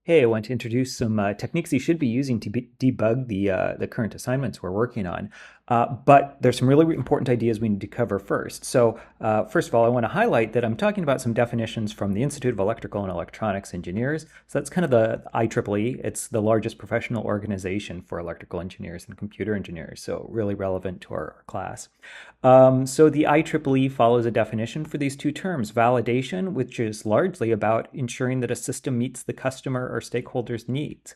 Hey, I want to introduce some techniques you should be using to debug the current assignments we're working on. But there's some really important ideas we need to cover first. So first of all, I want to highlight that I'm talking about some definitions from the Institute of Electrical and Electronics Engineers. So that's kind of the IEEE. It's the largest professional organization for electrical engineers and computer engineers, so really relevant to our class. So the IEEE follows a definition for these two terms: validation, which is largely about ensuring that a system meets the customer or stakeholders' needs.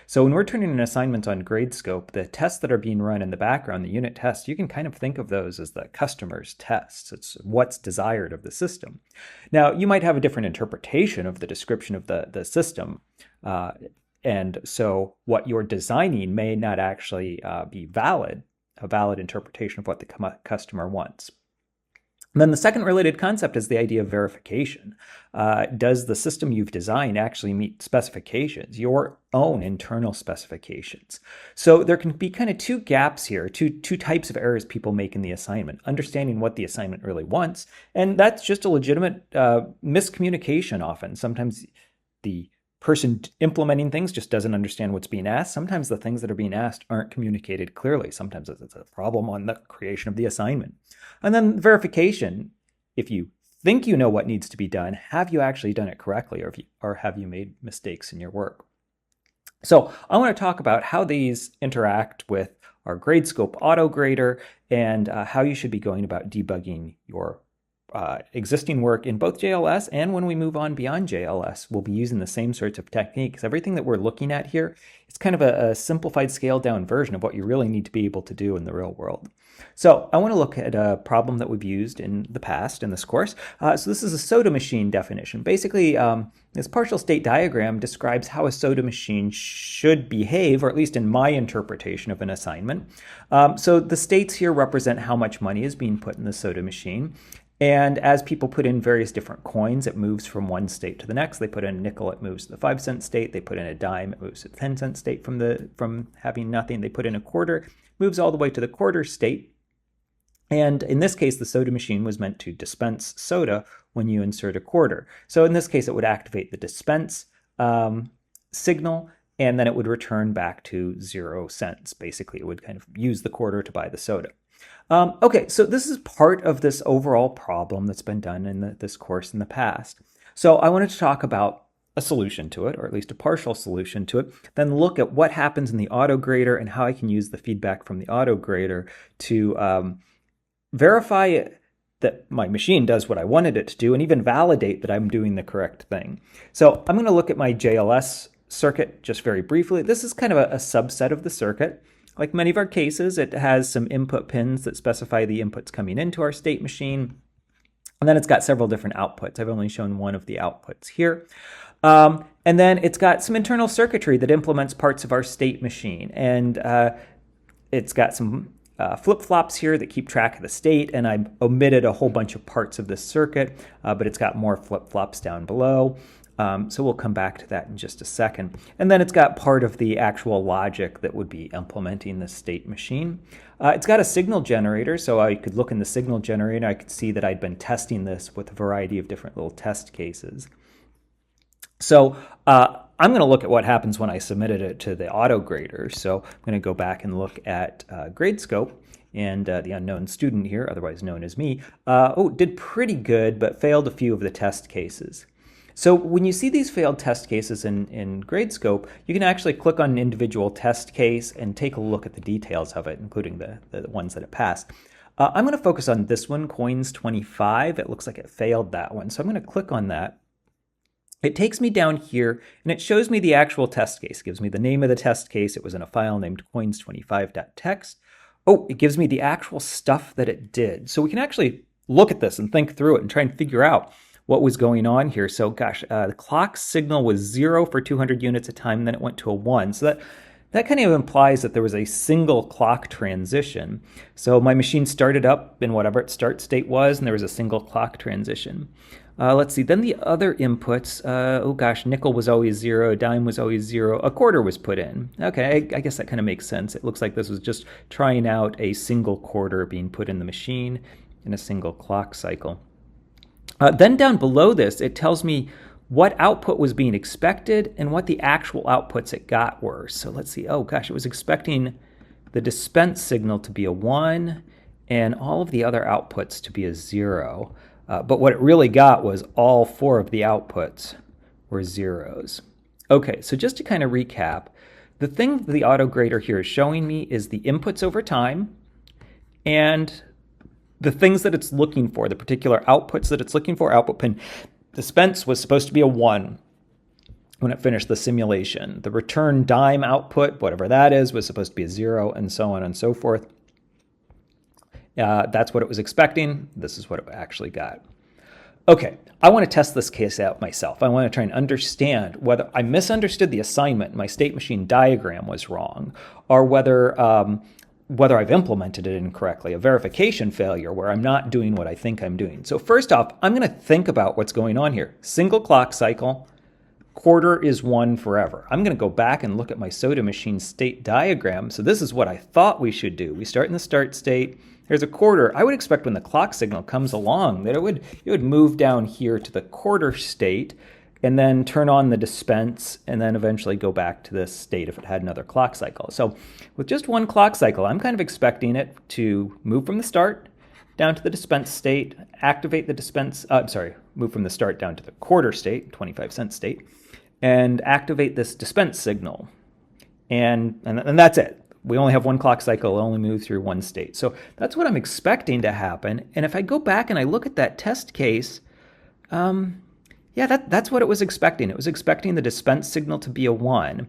So when we're turning in assignments on Gradescope, the tests that are being run in the background, the unit tests, you can kind of think of those as the customer's tests. It's what's desired of the system. Now, you might have a different interpretation of the description of the system. And so what you're designing may not actually be a valid interpretation of what the customer wants. And then the second related concept is the idea of verification. Does the system you've designed actually meet specifications, your own internal specifications? So there can be kind of two gaps here, two types of errors people make in the assignment: understanding what the assignment really wants, and that's just a legitimate miscommunication often. Sometimes the person implementing things just doesn't understand what's being asked. Sometimes the things that are being asked aren't communicated clearly. Sometimes it's a problem on the creation of the assignment. And then verification: if you think you know what needs to be done, have you actually done it correctly, or have you made mistakes in your work? So I want to talk about how these interact with our Gradescope Autograder and how you should be going about debugging your existing work in both JLS, and when we move on beyond JLS, we'll be using the same sorts of techniques. Everything that we're looking at here is kind of a simplified, scaled down version of what you really need to be able to do in the real world. So I want to look at a problem that we've used in the past in this course. So this is a soda machine definition. Basically, this partial state diagram describes how a soda machine should behave, or at least in my interpretation of an assignment. So the states here represent how much money is being put in the soda machine. And as people put in various different coins, it moves from one state to the next. They put in a nickel, it moves to the 5-cent state. They put in a dime, it moves to the 10-cent state from having nothing. They put in a quarter, moves all the way to the quarter state. And in this case, the soda machine was meant to dispense soda when you insert a quarter. So in this case, it would activate the dispense signal, and then it would return back to 0 cents. Basically, it would kind of use the quarter to buy the soda. Okay, so this is part of this overall problem that's been done in this course in the past. So I wanted to talk about a solution to it, or at least a partial solution to it, then look at what happens in the autograder and how I can use the feedback from the autograder to verify that my machine does what I wanted it to do, and even validate that I'm doing the correct thing. So I'm going to look at my JLS circuit just very briefly. This is kind of a subset of the circuit. Like many of our cases, it has some input pins that specify the inputs coming into our state machine. And then it's got several different outputs. I've only shown one of the outputs here. And then it's got some internal circuitry that implements parts of our state machine. And it's got some flip-flops here that keep track of the state. And I omitted a whole bunch of parts of this circuit, but it's got more flip-flops down below. So we'll come back to that in just a second. And then it's got part of the actual logic that would be implementing the state machine. It's got a signal generator, so I could look in the signal generator. I could see that I'd been testing this with a variety of different little test cases. So I'm going to look at what happens when I submitted it to the autograder. So I'm going to go back and look at Gradescope. And the unknown student here, otherwise known as me, did pretty good, but failed a few of the test cases. So when you see these failed test cases in Gradescope, you can actually click on an individual test case and take a look at the details of it, including the ones that it passed. I'm going to focus on this one, coins 25. It looks like it failed that one. So I'm going to click on that. It takes me down here, and it shows me the actual test case. It gives me the name of the test case. It was in a file named coins25.txt. Oh, it gives me the actual stuff that it did. So we can actually look at this and think through it and try and figure out what was going on here. So gosh, the clock signal was 0 for 200 units a time, and then it went to a 1. So that kind of implies that there was a single clock transition. So my machine started up in whatever its start state was, and there was a single clock transition. Let's see, then the other inputs, oh gosh, nickel was always 0, dime was always 0, a quarter was put in. Okay, I guess that kind of makes sense. It looks like this was just trying out a single quarter being put in the machine in a single clock cycle. Then down below this, it tells me what output was being expected and what the actual outputs it got were. So let's see, oh gosh, it was expecting the dispense signal to be a 1 and all of the other outputs to be a 0. But what it really got was all 4 of the outputs were zeros. Okay, so just to kind of recap, the thing the autograder here is showing me is the inputs over time and the things that it's looking for, the particular outputs that it's looking for. Output pin dispense was supposed to be a 1 when it finished the simulation. The return dime output, whatever that is, was supposed to be a 0, and so on and so forth. That's what it was expecting. This is what it actually got. Okay, I want to test this case out myself. I want to try and understand whether I misunderstood the assignment, my state machine diagram was wrong, or whether I've implemented it incorrectly, a verification failure where I'm not doing what I think I'm doing. So first off, I'm going to think about what's going on here. Single clock cycle, quarter is 1 forever. I'm going to go back and look at my soda machine state diagram. So this is what I thought we should do. We start in the start state. There's a quarter. I would expect when the clock signal comes along that it would move down here to the quarter state and then turn on the dispense and then eventually go back to this state if it had another clock cycle. So with just one clock cycle, I'm kind of expecting it to move from the start down to the dispense state, activate the dispense, move from the start down to the quarter state, 25-cent state, and activate this dispense signal. And that's it. We only have one clock cycle, it'll only move through one state. So that's what I'm expecting to happen. And if I go back and I look at that test case, yeah, that's what it was expecting. It was expecting the dispense signal to be a 1.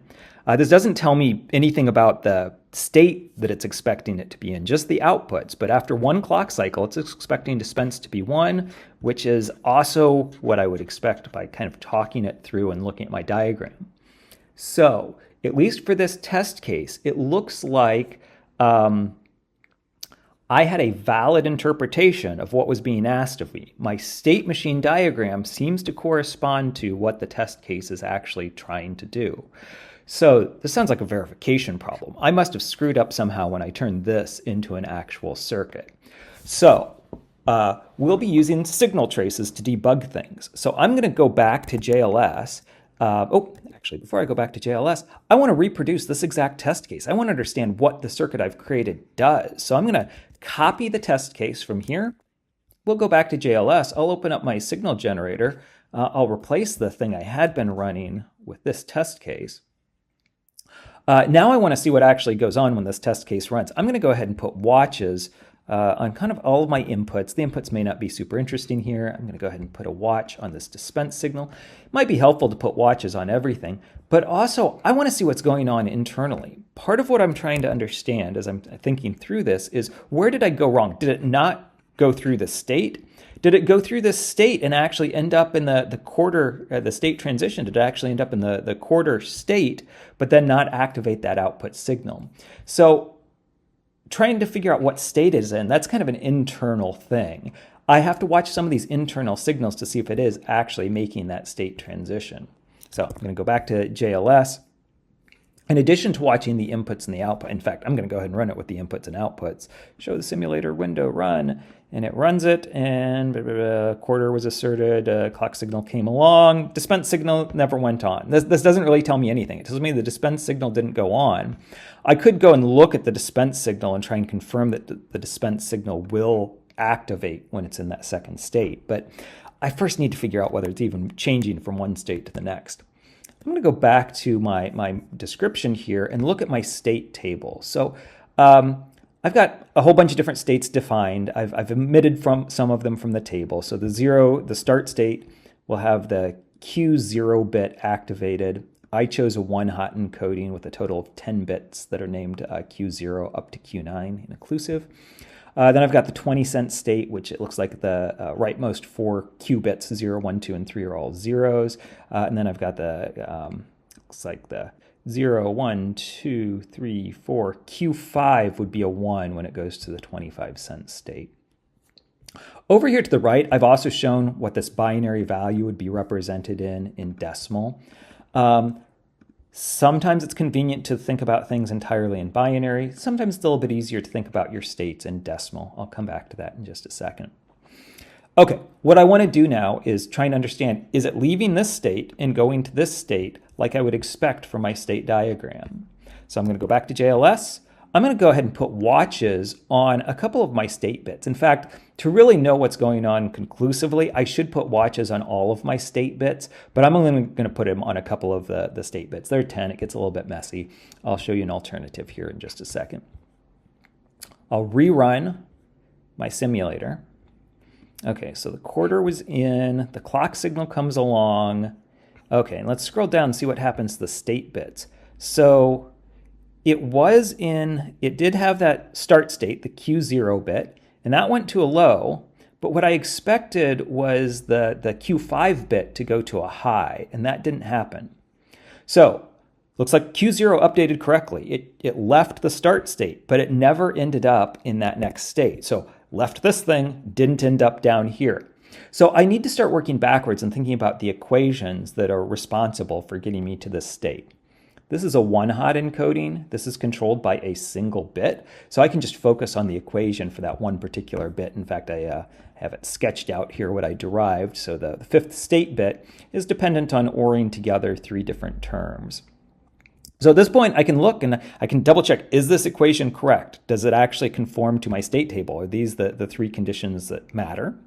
This doesn't tell me anything about the state that it's expecting it to be in, just the outputs. But after one clock cycle, it's expecting dispense to be 1, which is also what I would expect by kind of talking it through and looking at my diagram. So at least for this test case, it looks like I had a valid interpretation of what was being asked of me. My state machine diagram seems to correspond to what the test case is actually trying to do. So this sounds like a verification problem. I must have screwed up somehow when I turned this into an actual circuit. So we'll be using signal traces to debug things. So I'm going to go back to JLS. Actually, before I go back to JLS, I want to reproduce this exact test case. I want to understand what the circuit I've created does. So I'm going to copy the test case from here. We'll go back to JLS. I'll open up my signal generator. I'll replace the thing I had been running with this test case. Now I want to see what actually goes on when this test case runs. I'm going to go ahead and put watches on kind of all of my inputs. The inputs may not be super interesting here. I'm going to go ahead and put a watch on this dispense signal. It might be helpful to put watches on everything, but also I want to see what's going on internally. Part of what I'm trying to understand as I'm thinking through this is, where did I go wrong? Did it not go through the state? Did it go through this state and actually end up in the quarter, the state transition? Did it actually end up in the quarter state, but then not activate that output signal? So trying to figure out what state it is in, that's kind of an internal thing. I have to watch some of these internal signals to see if it is actually making that state transition. So I'm going to go back to JLS. In addition to watching the inputs and the output, in fact, I'm going to go ahead and run it with the inputs and outputs. Show the simulator window run, and it runs it, and quarter was asserted, clock signal came along, dispense signal never went on. This doesn't really tell me anything. It tells me the dispense signal didn't go on. I could go and look at the dispense signal and try and confirm that the dispense signal will activate when it's in that second state, but I first need to figure out whether it's even changing from one state to the next. I'm going to go back to my description here and look at my state table. So I've got a whole bunch of different states defined. I've omitted from some of them from the table. So the start state will have the Q0 bit activated. I chose a 1-hot encoding with a total of 10 bits that are named Q0 up to Q9 inclusive. Then I've got the 20-cent state, which it looks like the rightmost 4 Q bits, 0, 1, 2, and 3 are all zeros. And then I've got the, looks like the 0, 1, 2, 3, 4. Q5 would be a 1 when it goes to the 25-cent state. Over here to the right, I've also shown what this binary value would be represented in decimal. Sometimes it's convenient to think about things entirely in binary. Sometimes it's a little bit easier to think about your states in decimal. I'll come back to that in just a second. Okay, what I want to do now is try and understand, is it leaving this state and going to this state like I would expect from my state diagram? So I'm going to go back to JLS. I'm going to go ahead and put watches on a couple of my state bits. In fact, to really know what's going on conclusively, I should put watches on all of my state bits, but I'm only going to put them on a couple of the state bits. There are 10. It gets a little bit messy. I'll show you an alternative here in just a second. I'll rerun my simulator. Okay, so the quarter was in, the clock signal comes along. Okay, and let's scroll down and see what happens to the state bits. So it did have that start state, the Q0 bit, and that went to a low, but what I expected was the Q5 bit to go to a high, and that didn't happen. So looks like Q0 updated correctly. It left the start state, but it never ended up in that next state. So left this thing, didn't end up down here. So I need to start working backwards and thinking about the equations that are responsible for getting me to this state. This is a one-hot encoding. This is controlled by a single bit. So I can just focus on the equation for that one particular bit. In fact, I have it sketched out here what I derived. So the fifth state bit is dependent on ORing together 3 different terms. So at this point, I can look and I can double check, is this equation correct? Does it actually conform to my state table? Are these the 3 conditions that matter?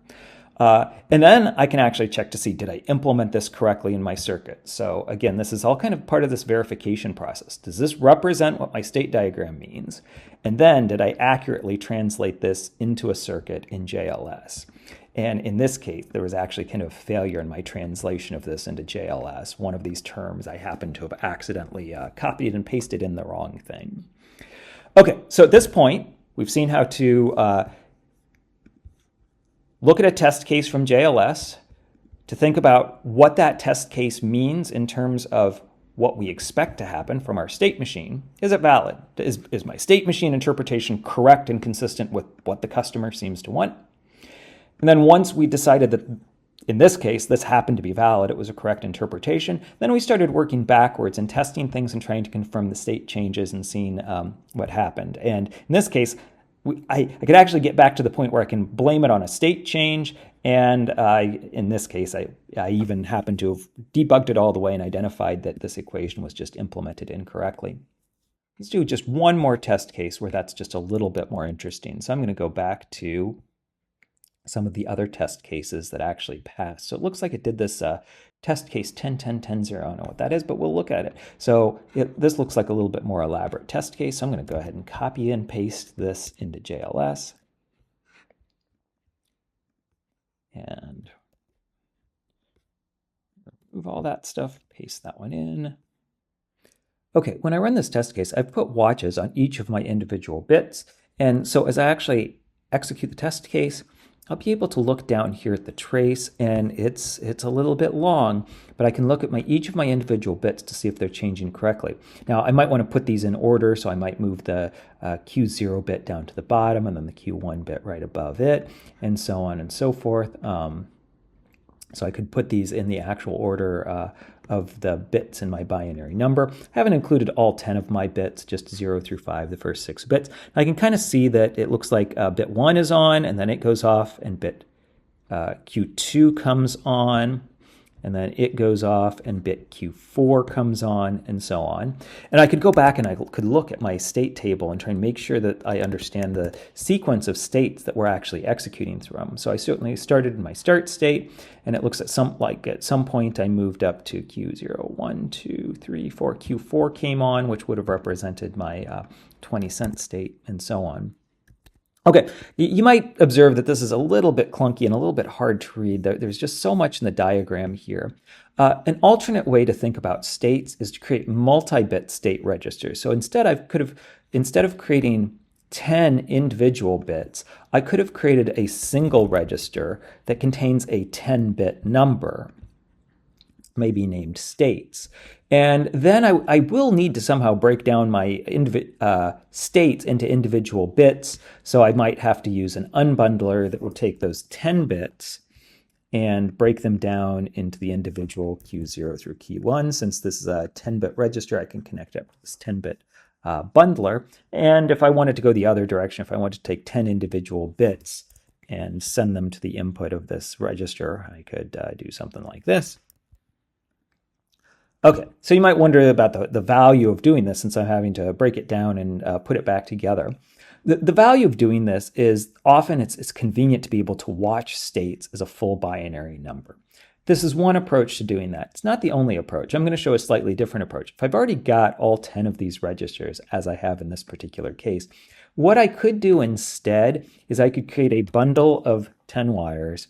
And then I can actually check to see, did I implement this correctly in my circuit? So again, this is all kind of part of this verification process. Does this represent what my state diagram means? And then did I accurately translate this into a circuit in JLS? And in this case, there was actually kind of failure in my translation of this into JLS. One of these terms I happened to have accidentally copied and pasted in the wrong thing. Okay, so at this point, we've seen how to look at a test case from JLS, to think about what that test case means in terms of what we expect to happen from our state machine. Is it valid? Is my state machine interpretation correct and consistent with what the customer seems to want? And then once we decided that, in this case, this happened to be valid, it was a correct interpretation, then we started working backwards and testing things and trying to confirm the state changes and seeing what happened. And in this case, I could actually get back to the point where I can blame it on a state change. And in this case, I even happened to have debugged it all the way and identified that this equation was just implemented incorrectly. Let's do just one more test case where that's just a little bit more interesting. So I'm going to go back to some of the other test cases that actually passed. So it looks like it did this test case 10-10-10-0. I don't know what that is, but we'll look at it. So this looks like a little bit more elaborate test case. So I'm going to go ahead and copy and paste this into JLS. And remove all that stuff, paste that one in. Okay, when I run this test case, I've put watches on each of my individual bits. And so as I actually execute the test case, I'll be able to look down here at the trace, and it's a little bit long, but I can look at each of my individual bits to see if they're changing correctly. Now, I might want to put these in order, so I might move the Q0 bit down to the bottom, and then the Q1 bit right above it, and so on and so forth. So I could put these in the actual order of the bits in my binary number. I haven't included all 10 of my bits, just 0 through 5, the first 6 bits. I can kind of see that it looks like bit 1 is on, and then it goes off, and bit Q2 comes on, and then it goes off, and bit Q4 comes on, and so on. And I could go back and I could look at my state table and try and make sure that I understand the sequence of states that we're actually executing through them. So I certainly started in my start state, and it looks at some point I moved up to Q0, 1, 2, 3, 4. Q4 came on, which would have represented my 20-cent state, and so on. Okay, you might observe that this is a little bit clunky and a little bit hard to read. There's just so much in the diagram here. An alternate way to think about states is to create multi-bit state registers. So instead of creating 10 individual bits, I could have created a single register that contains a 10-bit number, maybe named states. And then I will need to somehow break down my states into individual bits. So I might have to use an unbundler that will take those 10 bits and break them down into the individual Q0 through Q1. Since this is a 10-bit register, I can connect up to this 10-bit bundler. And if I wanted to go the other direction, if I wanted to take 10 individual bits and send them to the input of this register. I could do something like this. Okay, so you might wonder about the value of doing this since I'm having to break it down and put it back together. The value of doing this is often it's convenient to be able to watch states as a full binary number. This is one approach to doing that. It's not the only approach. I'm going to show a slightly different approach. If I've already got all 10 of these registers, as I have in this particular case, what I could do instead is I could create a bundle of 10 wires,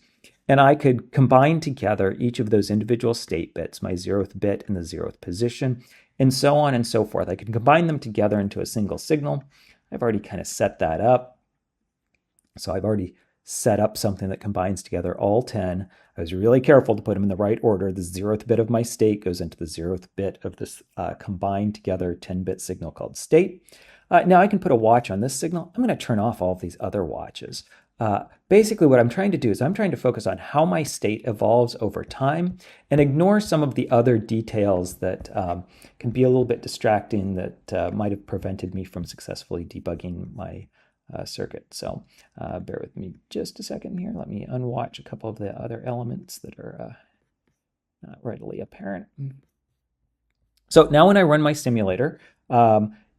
and I could combine together each of those individual state bits, my 0th bit and the 0th position, and so on and so forth. I can combine them together into a single signal. I've already kind of set that up. So I've already set up something that combines together all 10. I was really careful to put them in the right order. The 0th bit of my state goes into the 0th bit of this combined together 10-bit signal called state. Now I can put a watch on this signal. I'm going to turn off all of these other watches. Basically what I'm trying to do is I'm trying to focus on how my state evolves over time and ignore some of the other details that can be a little bit distracting that might have prevented me from successfully debugging my circuit. So bear with me just a second here. Let me unwatch a couple of the other elements that are not readily apparent. So now when I run my simulator,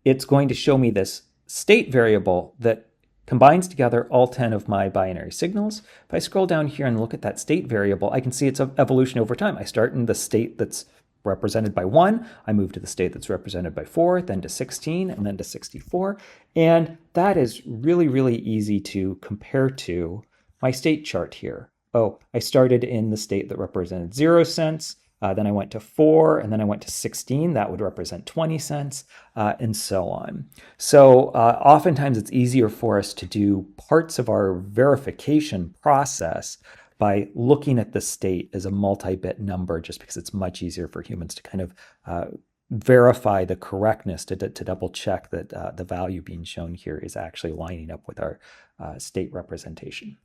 it's going to show me this state variable that combines together all 10 of my binary signals. If I scroll down here and look at that state variable, I can see its evolution over time. I start in the state that's represented by 1, I move to the state that's represented by 4, then to 16, and then to 64. And that is really, really easy to compare to my state chart here. Oh, I started in the state that represented 0 cents, then I went to 4, and then I went to 16. That would represent 20 cents, and so on. So oftentimes it's easier for us to do parts of our verification process by looking at the state as a multi-bit number, just because it's much easier for humans to kind of verify the correctness, to double check that the value being shown here is actually lining up with our state representation.